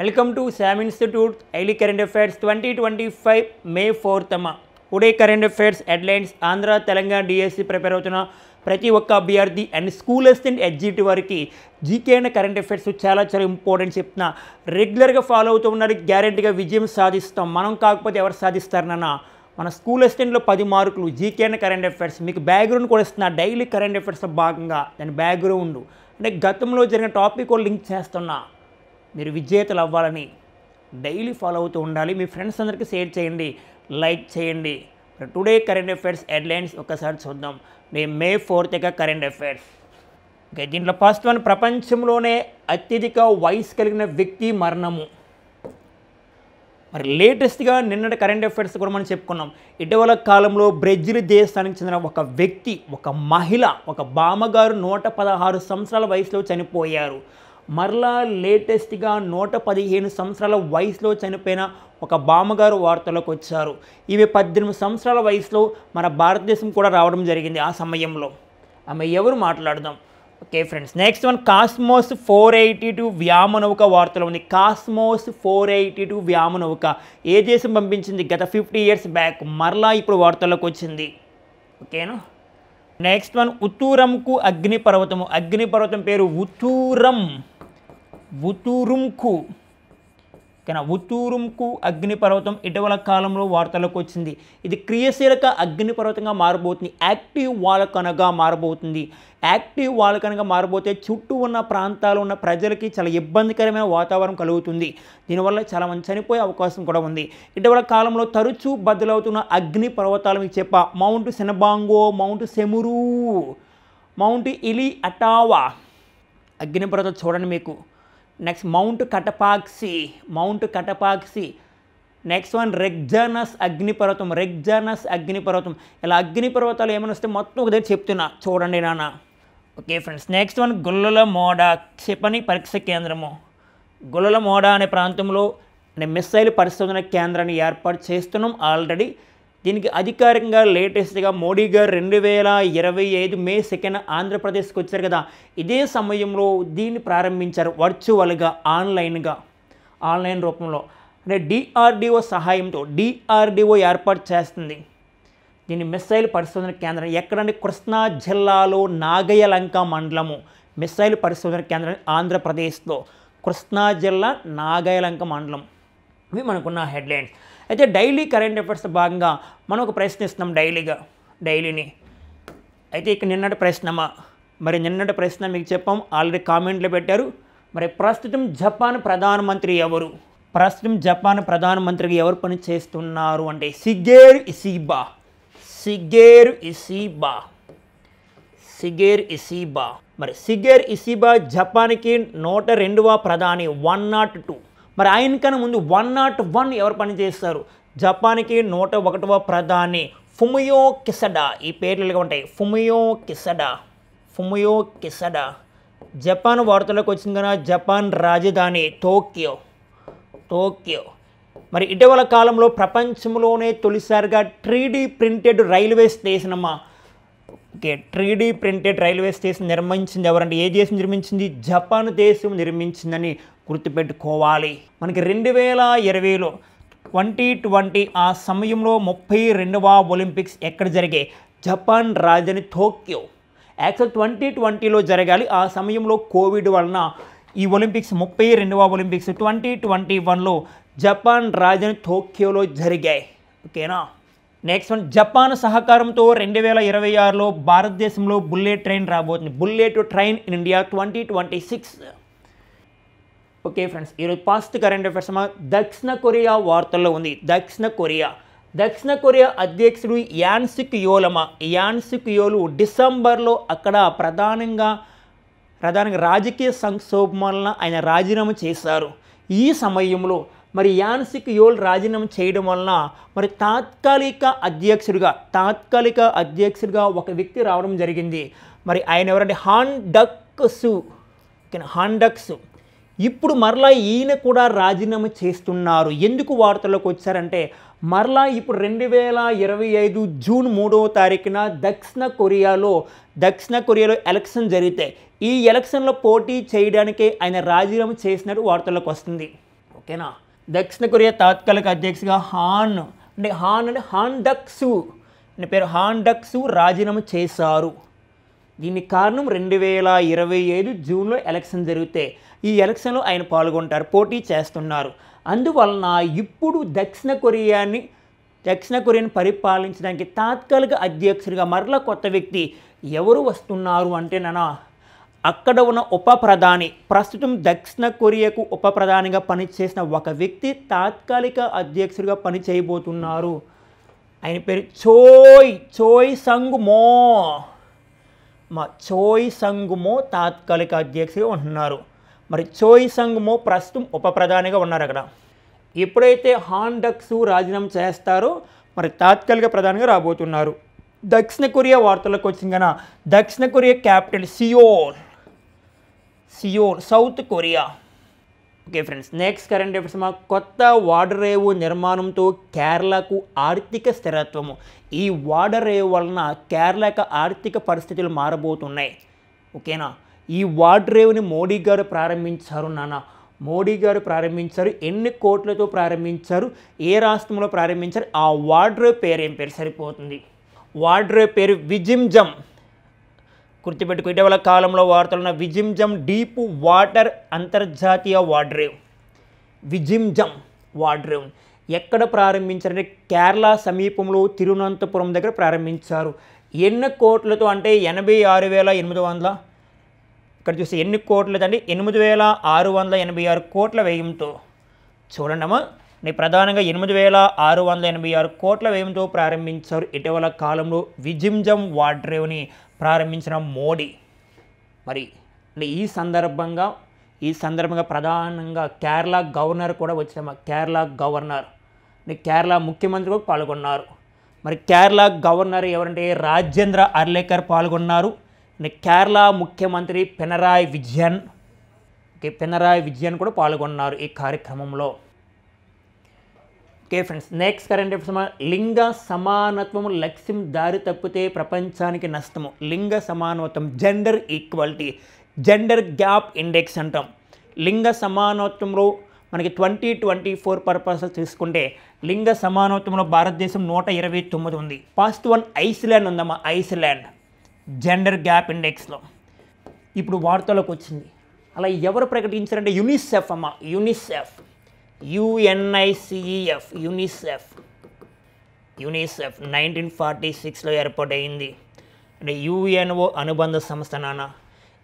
Welcome to SAM Institute Daily Current Affairs 2025 May 4th. Today current affairs headlines Andhra Telangana DSC prepare అవుతున్న ప్రతి ఒక్క అభ్యర్థి and school assistant exit వారికి GK and current affairs చాలా important చెప్తున్నా. రెగ్యులర్గా follow అవుతూ ఉన్నారు, గ్యారెంటీగా విజయం సాధిస్తాం. మనం కాకపోతే ఎవరు సాధిస్తారన్న మన స్కూల్ అసిస్టెంట్లో 10 మార్కులు జీకే అండ్ కరెంట్ అఫైర్స్. మీకు బ్యాక్గ్రౌండ్ కూడా ఇస్తున్నా డైలీ కరెంట్ అఫైర్స్లో భాగంగా. దాని బ్యాక్గ్రౌండ్ అంటే గతంలో జరిగిన టాపిక్ కూడా లింక్ చేస్తున్నా. మీరు విజేతలు అవ్వాలని డైలీ ఫాలో అవుతూ ఉండాలి. మీ ఫ్రెండ్స్ అందరికీ షేర్ చేయండి, లైక్ చేయండి. టుడే కరెంట్ అఫైర్స్ హెడ్లైన్స్ ఒకసారి చూద్దాం. మే 4th కరెంట్ అఫైర్స్. ఓకే, దీంట్లో ఫస్ట్ వన్, ప్రపంచంలోనే అత్యధిక వయసు కలిగిన వ్యక్తి మరణము. మరి లేటెస్ట్గా నిన్నటి కరెంట్ అఫైర్స్ కూడా మనం చెప్పుకున్నాం. ఇటీవల కాలంలో బ్రెజిల్ దేశానికి చెందిన ఒక వ్యక్తి, ఒక మహిళ, ఒక బామ్మగారు 116 సంవత్సరాల వయసులో చనిపోయారు. మరలా లేటెస్ట్గా 115 సంవత్సరాల వయసులో చనిపోయిన ఒక బామ్మగారు వార్తలోకి వచ్చారు. ఇవి 18 సంవత్సరాల వయసులో మన భారతదేశం కూడా రావడం జరిగింది. ఆ సమయంలో ఆమె ఎవరు మాట్లాడదాం. Okay friends, next one, cosmos 482 వ్యామనౌక వార్తలో ఉంది. కాస్మోస్ 482 వ్యామనౌక ఏ దేశం పంపించింది? గత 50 years బ్యాక్. మరలా ఇప్పుడు వార్తల్లోకి వచ్చింది. ఓకేనా. నెక్స్ట్ వన్, ఉత్తూరంకు అగ్నిపర్వతము. అగ్నిపర్వతం పేరు ఉత్తూరుంకు. ఓకేనా, ఉత్తూరుంకు అగ్నిపర్వతం ఇటీవల కాలంలో వార్తలకు వచ్చింది. ఇది క్రియాశీలక అగ్నిపర్వతంగా మారబోతుంది. యాక్టివ్ వాల్కనగా మారబోతుంది. యాక్టివ్ వాల్కనగా మారబోతే చుట్టూ ఉన్న ప్రాంతాల్లో ఉన్న ప్రజలకి చాలా ఇబ్బందికరమైన వాతావరణం కలుగుతుంది. దీనివల్ల చాలామంది చనిపోయే అవకాశం కూడా ఉంది. ఇటీవల కాలంలో తరచూ బద్దలవుతున్న అగ్ని పర్వతాలు మీకు చెప్పా. Mount Sinabung, mount Semeru, mount ఇలి అటావా అగ్నిపర్వతం చూడండి మీకు. Next mount Cotopaxi. Next one, రెగ్జానస్ అగ్నిపర్వతం. ఇలా అగ్నిపర్వతాలు ఏమైనా వస్తే మొత్తం ఒక దగ్గర చెప్తున్నా చూడండి నాన్న. ఓకే ఫ్రెండ్స్, నెక్స్ట్ వన్, గుల్లలమోడ క్షిపణి పరీక్ష కేంద్రము. గుల్లలమోడ అనే ప్రాంతంలో మిస్సైల్ పరిశోధన కేంద్రాన్ని ఏర్పాటు చేస్తున్నాం ఆల్రెడీ. దీనికి అధికారికంగా లేటెస్ట్గా మోడీ గారు 2025 May 2 ఆంధ్రప్రదేశ్కి వచ్చారు కదా. ఇదే సమయంలో దీన్ని ప్రారంభించారు వర్చువల్గా, ఆన్లైన్ రూపంలో. అంటే డిఆర్డిఓ సహాయంతో డిఆర్డిఓ ఏర్పాటు చేస్తుంది దీని మిస్సైల్ పరిశోధన కేంద్రం. ఎక్కడంటే కృష్ణా జిల్లాలో నాగయలంక మండలము మిస్సైల్ పరిశోధన కేంద్రం ఆంధ్రప్రదేశ్లో. కృష్ణా జిల్లా నాగయలంక మండలం. ఇవి మనకున్న హెడ్లైన్స్. అయితే డైలీ కరెంట్ అఫైర్స్ భాగంగా మనం ఒక ప్రశ్న ఇస్తున్నాం డైలీని. అయితే ఇక నిన్నటి ప్రశ్న మీకు చెప్పాం, ఆల్రెడీ కామెంట్లో పెట్టారు. మరి ప్రస్తుతం జపాన్ ప్రధానమంత్రిగా ఎవరు పని చేస్తున్నారు అంటే షిగేరు ఇషిబా. మరి షిగేరు ఇషిబా జపాన్కి 102వ ప్రధాని, 102. మరి ఆయనకన్నా ముందు 101 ఎవరు పనిచేస్తారు? జపాన్కి 101వ ప్రధాని ఫుమియో కిసడా. ఈ పేర్లుగా ఉంటాయి, ఫుమియో కిసడా. జపాన్ వార్తలకు వచ్చింది కదా. జపాన్ రాజధాని టోక్యో. మరి ఇటీవల కాలంలో ప్రపంచంలోనే తొలిసారిగా 3D ప్రింటెడ్ రైల్వే స్టేషన్ అమ్మా. Okay, 3D printed railway station నిర్మించింది ఎవరంటే ఏ దేశం నిర్మించింది? జపాన్ దేశం నిర్మించిందని గుర్తుపెట్టుకోవాలి. మనకి 2020లో 2020 ఆ సమయంలో 32వ ఒలింపిక్స్ ఎక్కడ జరిగాయి? జపాన్ రాజధాని టోక్యో. యాక్చువల్ 2020లో జరగాలి, ఆ సమయంలో కోవిడ్ వలన ఈ ఒలింపిక్స్ 32వ ఒలింపిక్స్ 2021లో జపాన్ రాజధాని టోక్యోలో జరిగాయి. ఓకేనా. నెక్స్ట్ వన్, జపాన్ సహకారంతో 2026లో భారతదేశంలో బుల్లెట్ ట్రైన్ రాబోతుంది. Bullet train in India 2026. Okay friends, ఈరోజు ఫస్ట్ కరెంట్ అఫైర్స్ దక్షిణ కొరియా వార్తల్లో ఉంది. దక్షిణ కొరియా అధ్యక్షుడు యాన్సుక్ యోలు డిసెంబర్లో అక్కడ ప్రధానంగా రాజకీయ సంక్షోభం వలన ఆయన రాజీనామా చేశారు. ఈ సమయంలో మరి యాన్సుక్ యోల్ రాజీనామా చేయడం వలన మరి తాత్కాలిక అధ్యక్షుడిగా ఒక వ్యక్తి రావడం జరిగింది. మరి ఆయన ఎవరంటే హాన్ డక్ సు. ఇప్పుడు మరలా ఈయన కూడా రాజీనామా చేస్తున్నారు. ఎందుకు వార్తల్లోకి వచ్చారంటే మరలా ఇప్పుడు 2025 జూన్ 3వ తారీఖున దక్షిణ కొరియాలో ఎలక్షన్ జరిగితే ఈ ఎలక్షన్లో పోటీ చేయడానికే ఆయన రాజీనామా చేసినట్టు వార్తల్లోకి వస్తుంది. ఓకేనా. దక్షిణ కొరియా తాత్కాలిక అధ్యక్షుడిగా హాన్ డక్ సూ అనే పేరు హాన్ డక్ సూ రాజీనామా చేశారు. దీనికి కారణం 2025 జూన్లో ఎలక్షన్ జరిగితే ఈ ఎలక్షన్లో ఆయన పాల్గొంటారు, పోటీ చేస్తున్నారు. అందువలన ఇప్పుడు దక్షిణ కొరియాని పరిపాలించడానికి తాత్కాలిక అధ్యక్షుడిగా మరలా కొత్త వ్యక్తి ఎవరు వస్తున్నారు అంటే అక్కడ ఉన్న ఉప ప్రధాని, ప్రస్తుతం దక్షిణ కొరియాకు ఉప ప్రధానిగా పనిచేసిన ఒక వ్యక్తి తాత్కాలిక అధ్యక్షుడిగా పని చేయబోతున్నారు. ఆయన పేరు చోయ్ సంగ్ మో తాత్కాలిక అధ్యక్షుడిగా ఉంటున్నారు. మరి చోయ్ సంగ్ మో ప్రస్తుతం ఉప ప్రధానిగా ఉన్నారు అక్కడ. ఎప్పుడైతే హాన్ డక్ సూ రాజీనామా చేస్తారో మరి తాత్కాలిక ప్రధానిగా రాబోతున్నారు. దక్షిణ కొరియా వార్తలకు వచ్చింది కన్నా దక్షిణ Korea capital Seoul south Korea. Okay friends, next current affairs కొత్త వాడరేవు నిర్మాణంతో కేరళకు ఆర్థిక స్థిరత్వము. ఈ వాడరేవు వలన కేరళకు ఆర్థిక పరిస్థితులు మారబోతున్నాయి. ఓకేనా. ఈ వాడరేవుని మోడీ గారు ప్రారంభించారు. ఎన్ని కోట్లతో ప్రారంభించారు, ఏ రాష్ట్రంలో ప్రారంభించారు, ఆ వాడరేవు పేరు ఏం పేరు సరిపోతుంది. వాడరేవు పేరు విజిమ్జమ్. గుర్తుపెట్టుకు, ఇటీవల కాలంలో వార్తలున్న విజిమ్జమ్ డీప్ వాటర్ అంతర్జాతీయ వాడరేవ్. విజిమ్జమ్ వాడరేవ్ ఎక్కడ ప్రారంభించారంటే కేరళ సమీపంలో తిరువనంతపురం దగ్గర ప్రారంభించారు. ఎన్ని కోట్లతో అంటే 86,800. ఇక్కడ చూస్తే ఎన్ని కోట్లతో అంటే 8,686 కోట్ల వ్యయంతో. చూడండమ్మా, ప్రధానంగా 8,686 కోట్ల వ్యయంతో ప్రారంభించారు ఇటీవల కాలంలో విజిమ్జమ్ వాడరేవ్ని ప్రారంభించిన మోడీ. మరి ఈ సందర్భంగా ప్రధానంగా కేరళ గవర్నర్ కూడా వచ్చాము. కేరళ ముఖ్యమంత్రి కూడా పాల్గొన్నారు. మరి కేరళ గవర్నర్ ఎవరంటే రాజేంద్ర అర్లేకర్ పాల్గొన్నారు. కేరళ ముఖ్యమంత్రి పినరాయి విజయన్ కూడా పాల్గొన్నారు ఈ కార్యక్రమంలో. Okay friends, next current affairs లింగ సమానత్వం లక్ష్యం దారి తప్పితే ప్రపంచానికి నష్టము. లింగ సమానత్వం, gender equality, gender gap index అంటాం. లింగ సమానత్వంలో మనకి 2024 పర్పస్ తీసుకుంటే లింగ సమానత్వంలో భారతదేశం 129 ఉంది. ఫస్ట్ వన్ ఐస్లాండ్ ఉందమ్మా, ఐస్లాండ్ జెండర్ గ్యాప్ ఇండెక్స్లో. ఇప్పుడు వార్తలోకి వచ్చింది. అలా ఎవరు ప్రకటించారంటే యునిసెఫ్ అమ్మ, యునిసెఫ్ 1946లో ఏర్పాటైంది. అంటే యుఎన్ఓ అనుబంధ సంస్థ.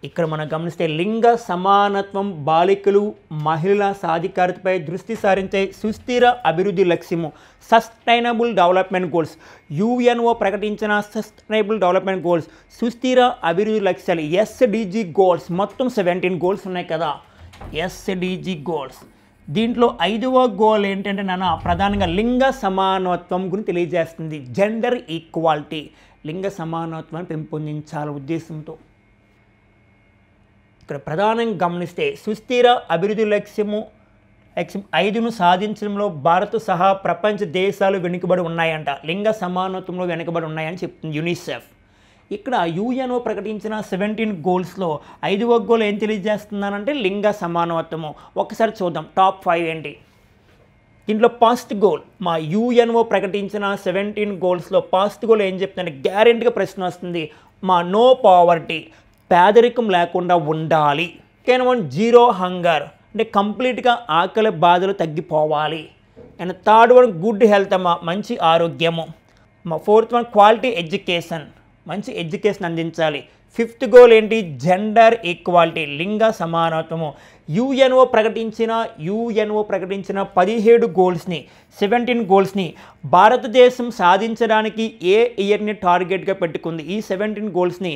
ఇక్కడ మనం గమనిస్తే లింగ సమానత్వం, బాలికలు మహిళల సాధికారతపై దృష్టి సారించే సుస్థిర అభివృద్ధి లక్ష్యము, సస్టైనబుల్ డెవలప్మెంట్ గోల్స్. యుఎన్ఓ ప్రకటించిన సస్టైనబుల్ డెవలప్మెంట్ గోల్స్, సుస్థిర అభివృద్ధి లక్ష్యాలు, ఎస్డిజి గోల్స్. మొత్తం 17 గోల్స్ ఉన్నాయి కదా, ఎస్డిజి గోల్స్. దీంట్లో 5వ గోల్ ఏంటంటే ప్రధానంగా లింగ సమానత్వం గురించి తెలియజేస్తుంది. జెండర్ ఈక్వాలిటీ, లింగ సమానత్వాన్ని పెంపొందించాల ఉద్దేశంతో. ఇక్కడ ప్రధానంగా గమనిస్తే సుస్థిర అభివృద్ధి లక్ష్యం 5ను సాధించడంలో భారత్ సహా ప్రపంచ దేశాలు వెనుకబడి ఉన్నాయంట. లింగ సమానత్వంలో వెనుకబడి ఉన్నాయని చెప్తుంది యునిసెఫ్. ఇక్కడ యుఎన్ఓ ప్రకటించిన 17 గోల్స్లో 5వ గోల్ ఏం తెలియజేస్తున్నానంటే లింగ సమానత్వము. ఒకసారి చూద్దాం టాప్ 5 ఏంటి. దీంట్లో ఫస్ట్ గోల్, మా యుఎన్ఓ ప్రకటించిన 17 గోల్స్లో ఫస్ట్ గోల్ ఏం చెప్తుందంటే గ్యారెంటీగా ప్రశ్న వస్తుంది, మా నో పావర్టీ, పేదరికం లేకుండా ఉండాలి. సెకండ్ వన్ జీరో హంగర్, అంటే కంప్లీట్గా ఆకలి బాధలు తగ్గిపోవాలి. And third one good health అమ్మ, మంచి ఆరోగ్యము. మా ఫోర్త్ వన్ క్వాలిటీ ఎడ్యుకేషన్, మంచి ఎడ్యుకేషన్ అందించాలి. ఫిఫ్త్ గోల్ ఏంటి, జెండర్ ఈక్వాలిటీ, లింగ సమానత్వము. యుఎన్ఓ ప్రకటించిన 17 గోల్స్ని 17 గోల్స్ని భారతదేశం సాధించడానికి ఏ ఇయర్ని టార్గెట్గా పెట్టుకుంది. ఈ 17 గోల్స్ని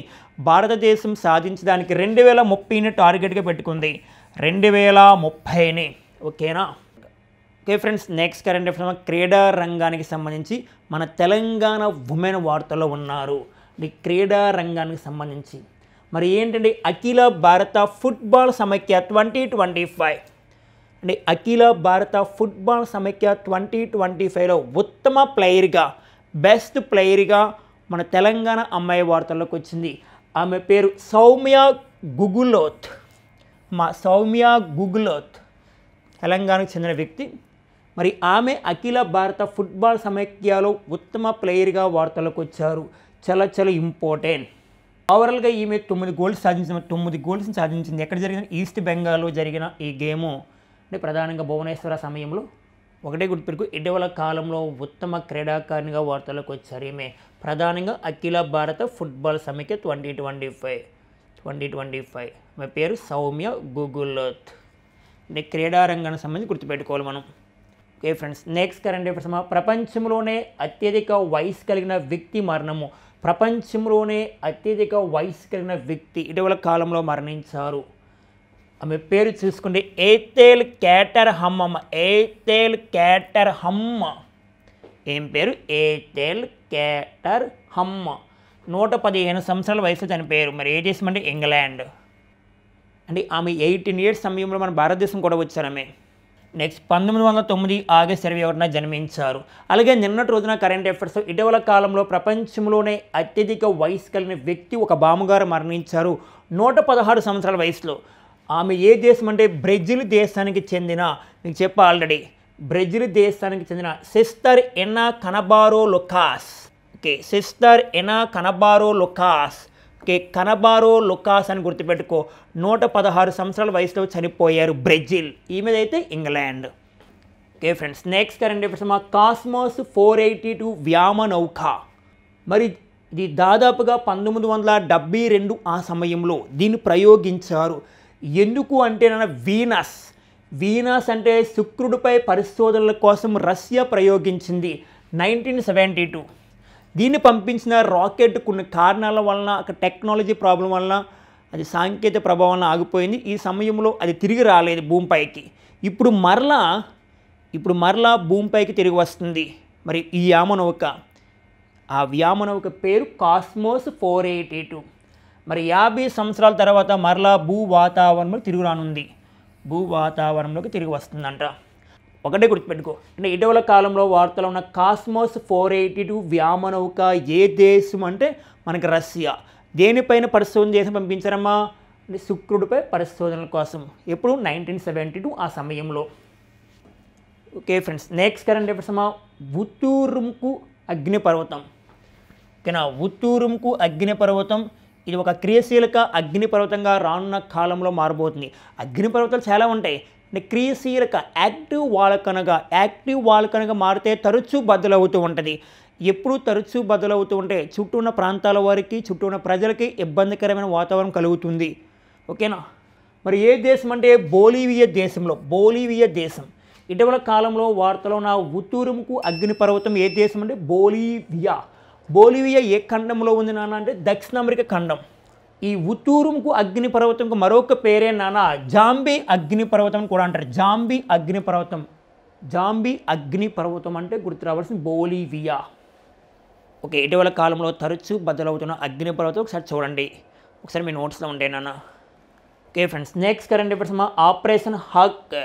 భారతదేశం సాధించడానికి 2030ని టార్గెట్గా పెట్టుకుంది, 2030ని. ఓకేనా. Okay friends, next current affairs క్రీడా రంగానికి సంబంధించి మన తెలంగాణ ఉమెన్ వార్తలో ఉన్నారు. ఈ క్రీడా రంగానికి సంబంధించి మరి ఏంటంటే అఖిల భారత ఫుట్బాల్ సమైక్య 2025, అంటే అఖిల భారత ఫుట్బాల్ సమైక్య 2025లో ఉత్తమ ప్లేయర్గా, బెస్ట్ ప్లేయర్గా మన తెలంగాణ అమ్మాయి వార్తల్లోకి వచ్చింది. ఆమె పేరు సౌమ్య గుగులోత్. తెలంగాణకు చెందిన వ్యక్తి. మరి ఆమె అఖిల భారత ఫుట్బాల్ సమైక్యలో ఉత్తమ ప్లేయర్గా వార్తలకు వచ్చారు. చాలా చాలా ఇంపార్టెంట్. ఓవరాల్గా ఈమె 9 గోల్స్ సాధించింది. ఎక్కడ జరిగిన ఈస్ట్ బెంగాల్లో జరిగిన ఈ గేము అంటే ప్రధానంగా భువనేశ్వర సమయంలో. ఒకటే గుర్తుపెట్టుకు, ఇటీవల కాలంలో ఉత్తమ క్రీడాకారిణిగా వార్తలకు వచ్చారు. ఈమె ప్రధానంగా అఖిల భారత ఫుట్బాల్ సమైక్య 2025 ఆమె పేరు సౌమ్య గుగులోత్. అంటే క్రీడారంగానికి సంబంధించి గుర్తుపెట్టుకోవాలి మనం. Okay friends, next current affairs. ప్రపంచంలోనే అత్యధిక వయసు కలిగిన వ్యక్తి మరణము. ప్రపంచంలోనే అత్యధిక వయసు కలిగిన వ్యక్తి ఇటీవల కాలంలో మరణించారు. ఆమె పేరు చూసుకుంటే ఏతేల్ క్యాటర్హమ్. ఏతేల్ క్యాటర్హమ్. ఏం పేరు? ఏతేల్ క్యాటర్హమ్. 115 సంవత్సరాల వయసులో చనిపోయారు. మరి ఏ దేశం అంటే ఇంగ్లాండ్. అంటే ఆమె 18 years సమయంలో మన భారతదేశం కూడా వచ్చారు ఆమె. నెక్స్ట్ 1909 ఆగస్టు 21న జన్మించారు. అలాగే నిన్నటి రోజున కరెంట్ అఫైర్స్, ఇటీవల కాలంలో ప్రపంచంలోనే అత్యధిక వయసు కలిగిన వ్యక్తి ఒక బామ్మగారు మరణించారు 116 సంవత్సరాల వయసులో. ఆమె ఏ దేశం అంటే బ్రెజిల్ దేశానికి చెందిన, మీకు చెప్పా ఆల్రెడీ, బ్రెజిల్ దేశానికి చెందిన sister Inah Canabarro Lucas. Okay, sister Inah Canabarro Lucas. Okay, Canabarro Lucas అని గుర్తుపెట్టుకో. 116 సంవత్సరాల వయసులో చనిపోయారు బ్రెజిల్. ఈమెదైతే England. Okay friends, next current affairs. Kosmos 482 వ్యామనౌక. మరి ఇది దాదాపుగా 1972 ఆ సమయంలో దీన్ని ప్రయోగించారు. ఎందుకు అంటే వీనస్ అంటే శుక్రుడిపై పరిశోధనల కోసం రష్యా ప్రయోగించింది 1972. దీన్ని పంపించిన రాకెట్ కొన్ని కారణాల వలన, అక్కడ టెక్నాలజీ ప్రాబ్లం వలన, అది సాంకేతిక ప్రభావం వలన ఆగిపోయింది. ఈ సమయంలో అది తిరిగి రాలేదు భూమిపైకి. ఇప్పుడు మరలా భూమిపైకి తిరిగి వస్తుంది. మరి ఈ వ్యామనౌక, ఆ వ్యామనౌక పేరు కాస్మోస్ 482. మరి 50 సంవత్సరాల తర్వాత మరలా భూవాతావరణంలో తిరిగి రానుంది. భూవాతావరణంలోకి తిరిగి వస్తుందంట. ఒకటే గుర్తుపెట్టుకో, అంటే ఇటీవల కాలంలో వార్తలో ఉన్న కాస్మోస్ 482 వ్యామనౌక ఏ దేశం అంటే మనకి రష్యా. దేనిపైన పరిశోధన చేసి పంపించారమ్మా అంటే శుక్రుడిపై పరిశోధనల కోసం. ఎప్పుడు? 1972 ఆ సమయంలో. Okay friends, next current affairs. Uturuncu అగ్నిపర్వతం. ఓకేనా, ఉత్తూరుంకు అగ్నిపర్వతం ఇది ఒక క్రియాశీలక అగ్నిపర్వతంగా రానున్న కాలంలో మారబోతుంది. అగ్నిపర్వతాలు చాలా ఉంటాయి. అంటే క్రియాశీలక యాక్టివ్ వాల్కనగా మారితే తరచూ బద్దలవుతూ ఉంటుంది. ఎప్పుడు తరచూ బద్దలవుతూ ఉంటే చుట్టూ ఉన్న ప్రాంతాల వారికి, చుట్టూ ఉన్న ప్రజలకి ఇబ్బందికరమైన వాతావరణం కలుగుతుంది. ఓకేనా. మరి ఏ దేశం అంటే బొలీవియా దేశం. ఇటీవల కాలంలో వార్తలో ఉన్న ఉత్తూరుంకు అగ్నిపర్వతం ఏ దేశం అంటే బొలీవియా ఏ ఖండంలో ఉంది నాన్న అంటే దక్షిణ అమెరికా ఖండం. ఈ ఉత్తూరుంకు అగ్నిపర్వతంకు మరొక పేరే నాన్న జాంబీ అగ్నిపర్వతం కూడా అంటారు. జాంబీ అగ్నిపర్వతం అంటే గుర్తు రావాల్సిన బొలీవియా. ఓకే, ఇటీవల కాలంలో తరచూ బద్దలవుతున్న అగ్నిపర్వతం ఒకసారి చూడండి, ఒకసారి మీ నోట్స్లో ఉంటాయి నాన్న. Okay friends, next current affairs. Operation హక్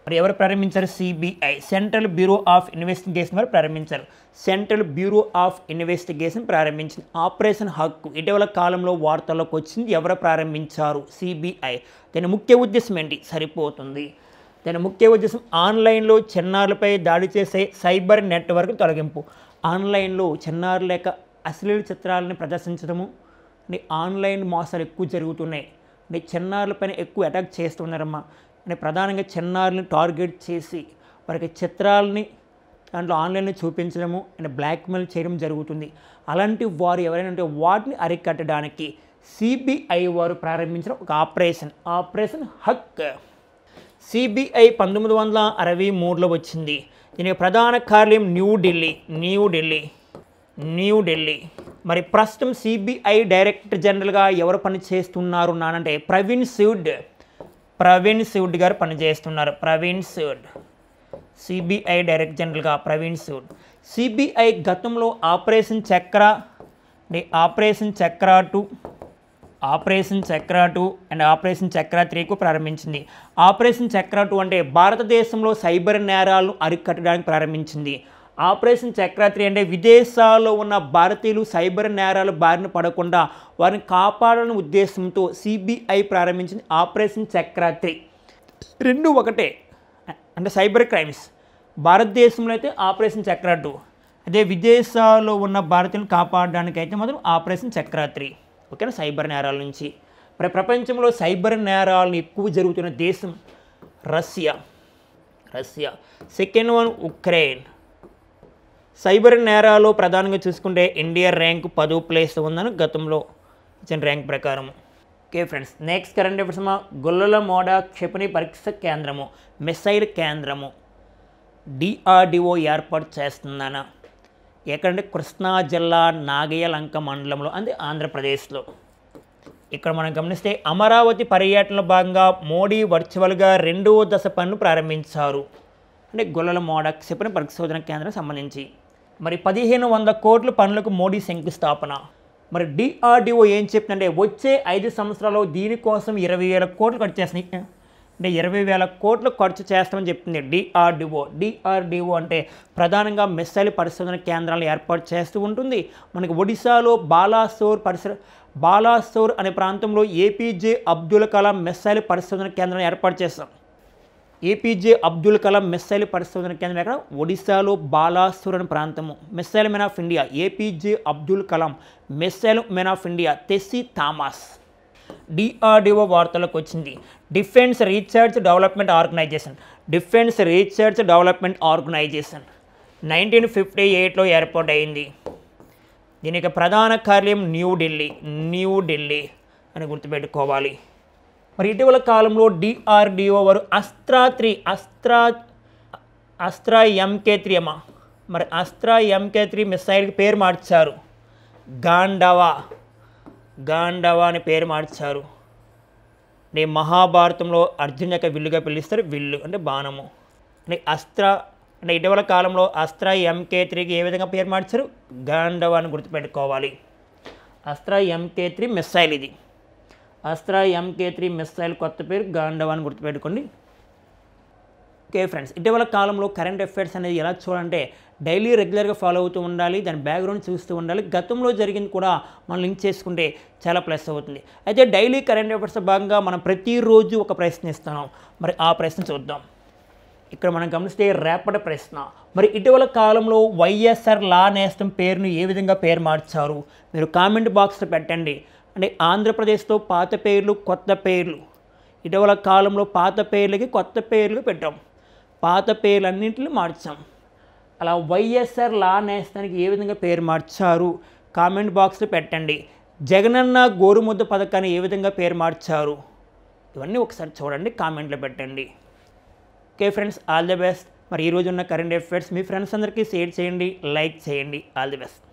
మరి ఎవరు ప్రారంభించారు? CBI, central bureau of investigation వారు ప్రారంభించారు. ప్రారంభించింది ఆపరేషన్ హక్కు. ఇటీవల కాలంలో వార్తల్లోకి వచ్చింది. ఎవరు ప్రారంభించారు? సిబిఐ. దాని ముఖ్య ఉద్దేశం ఏంటి? సరిపోతుంది. దాని ముఖ్య ఉద్దేశం ఆన్లైన్లో చిన్నారులపై దాడి చేసే సైబర్ నెట్వర్క్ తొలగింపు. ఆన్లైన్లో చిన్నారుల యొక్క అశ్లీల చిత్రాలను ప్రదర్శించడము, ఆన్లైన్ మోసాలు ఎక్కువ జరుగుతున్నాయి. చిన్నారులపైన ఎక్కువ అటాక్ చేస్తున్నారమ్మా. ప్రధానంగా చిన్నారులను టార్గెట్ చేసి వారికి చిత్రాలని దాంట్లో ఆన్లైన్లో చూపించడము బ్లాక్మెయిల్ చేయడం జరుగుతుంది. అలాంటి వారు ఎవరైనా ఉంటే వాటిని అరికట్టడానికి సిబిఐ వారు ప్రారంభించిన ఒక ఆపరేషన్ హక్. సిబిఐ 1963లో వచ్చింది. దీనికి ప్రధాన కార్యాలయం న్యూఢిల్లీ. మరి ప్రస్తుతం సిబిఐ డైరెక్టర్ జనరల్గా ఎవరు పనిచేస్తున్నారు నానంటే ప్రవీణ్ సూడ్ గారు పనిచేస్తున్నారు. సిబిఐ డైరెక్టర్ జనరల్గా ప్రవీణ్ సూడ్. సిబిఐ గతంలో ఆపరేషన్ చక్ర 2 అండ్ ఆపరేషన్ చక్ర 3కు ప్రారంభించింది. ఆపరేషన్ చక్ర 2 అంటే భారతదేశంలో సైబర్ నేరాలను అరికట్టడానికి ప్రారంభించింది. ఆపరేషన్ చక్ర 3 అంటే విదేశాల్లో ఉన్న భారతీయులు సైబర్ నేరాలు బారిన పడకుండా వారిని కాపాడాలనే ఉద్దేశంతో సిబిఐ ప్రారంభించింది ఆపరేషన్ చక్ర 3. రెండు ఒకటే. అంటే సైబర్ క్రైమ్స్. భారతదేశంలో అయితే ఆపరేషన్ చక్ర 2, అదే విదేశాల్లో ఉన్న భారతీయులను కాపాడడానికి అయితే మాత్రం ఆపరేషన్ చక్ర 3. ఓకేనా, సైబర్ నేరాల నుంచి. మరి ప్రపంచంలో సైబర్ నేరాలు ఎక్కువ జరుగుతున్న దేశం Russia. Second one Ukraine. Cyber నేరాలు ప్రధానంగా చూసుకుంటే ఇండియా ర్యాంక్ 10వ ప్లేస్ ఉందని గతంలో ఇచ్చిన ర్యాంక్ ప్రకారం. Okay friends, next current affairs గొల్లల మోడ క్షిపణి పరీక్ష కేంద్రము, మిసైల్ కేంద్రము DRDO ఏర్పాటు చేస్తుందన్న. ఎక్కడంటే కృష్ణా జిల్లా నాగయ్యలంక మండలంలో, అంటే ఆంధ్రప్రదేశ్లో. ఇక్కడ మనం గమనిస్తే అమరావతి పర్యటనలో భాగంగా మోడీ వర్చువల్గా 2వ దశ పనులు ప్రారంభించారు. అంటే గొల్లల మోడ క్షిపణి పరిశోధన కేంద్రం సంబంధించి మరి 1500 కోట్ల పనులకు మోడీ శంకుస్థాపన. మరి DRDO ఏం చెప్తుందంటే వచ్చే 5 సంవత్సరాల్లో దీనికోసం 20,000 కోట్లు ఖర్చు చేస్తున్నాయి. అంటే 20,000 కోట్లు ఖర్చు చేస్తామని చెప్తుంది DRDO అంటే ప్రధానంగా మిసైల్ పరిశోధన కేంద్రాలను ఏర్పాటు చేస్తూ ఉంటుంది. మనకి ఒడిశాలో బాలాసోర్ అనే ప్రాంతంలో APJ అబ్దుల్ కలాం మిసైల్ పరిశోధన కేంద్రాన్ని ఏర్పాటు చేస్తాం. APJ అబ్దుల్ కలాం మిసైల్ పరిశోధన కేంద్రం ఎక్కడ? ఒడిశాలో బాలాసోర్ అనే ప్రాంతము. Missile men of India APJ Abdul Kalam, missile men of India Tessy Thomas. DRDO వార్తలకు వచ్చింది. డిఫెన్స్ రీసెర్చ్ డెవలప్మెంట్ ఆర్గనైజేషన్ 1958లో ఏర్పాటైంది. దీనికి ప్రధాన కార్యాలయం న్యూఢిల్లీ అని గుర్తుపెట్టుకోవాలి. మరి ఇటీవల కాలంలో DRDO వారు అస్త్రా MK3 మరి అస్త్రా MK3 మిసైల్కి పేరు మార్చారు. గాండవా అని పేరు మార్చారు. అంటే మహాభారతంలో అర్జున్ యొక్క విల్లుగా పిలుస్తారు. విల్లు అంటే బాణము. అంటే అంటే ఇటీవల కాలంలో అస్త్రా MK3కి ఏ విధంగా పేరు మార్చారు? గాండవా అని గుర్తుపెట్టుకోవాలి. అస్త్రా MK3 మిసైల్ ఇది. అస్త్రా MK3 మిసైల్ కొత్త పేరు గాండవా అని గుర్తుపెట్టుకోండి. ఓకే ఫ్రెండ్స్, ఇటీవల కాలంలో కరెంట్ అఫైర్స్ అనేది ఎలా చూడాలంటే డైలీ రెగ్యులర్గా ఫాలో అవుతూ ఉండాలి, దాని బ్యాక్గ్రౌండ్ చూస్తూ ఉండాలి. గతంలో జరిగింది కూడా మనం లింక్ చేసుకుంటే చాలా ప్లస్ అవుతుంది. అయితే డైలీ కరెంట్ అఫైర్స్ భాగంగా మనం ప్రతిరోజు ఒక ప్రశ్న ఇస్తున్నాం. మరి ఆ ప్రశ్న చూద్దాం. ఇక్కడ మనం గమనిస్తే రేపటి ప్రశ్న. మరి ఇటీవల కాలంలో వైఎస్ఆర్ లా నేస్తం పేరును ఏ విధంగా పేరు మార్చారు? మీరు కామెంట్ బాక్స్లో పెట్టండి. అంటే ఆంధ్రప్రదేశ్లో పాత పేర్లు, కొత్త పేర్లు. ఇటీవల కాలంలో పాత పేర్లకి కొత్త పేర్లు పెట్టాం. పాత పేర్లన్నింటినీ మార్చాం. అలా వైఎస్ఆర్ లా నేస్తానికి ఏ విధంగా పేరు మార్చారు? కామెంట్ బాక్స్లో పెట్టండి. జగనన్న గోరుముద్ద పథకాన్ని ఏ విధంగా పేరు మార్చారు? ఇవన్నీ ఒకసారి చూడండి, కామెంట్లో పెట్టండి. Okay friends, all the best. మరి ఈరోజు ఉన్న కరెంట్ అఫైర్స్ మీ ఫ్రెండ్స్ అందరికీ షేర్ చేయండి, లైక్ చేయండి. All the best.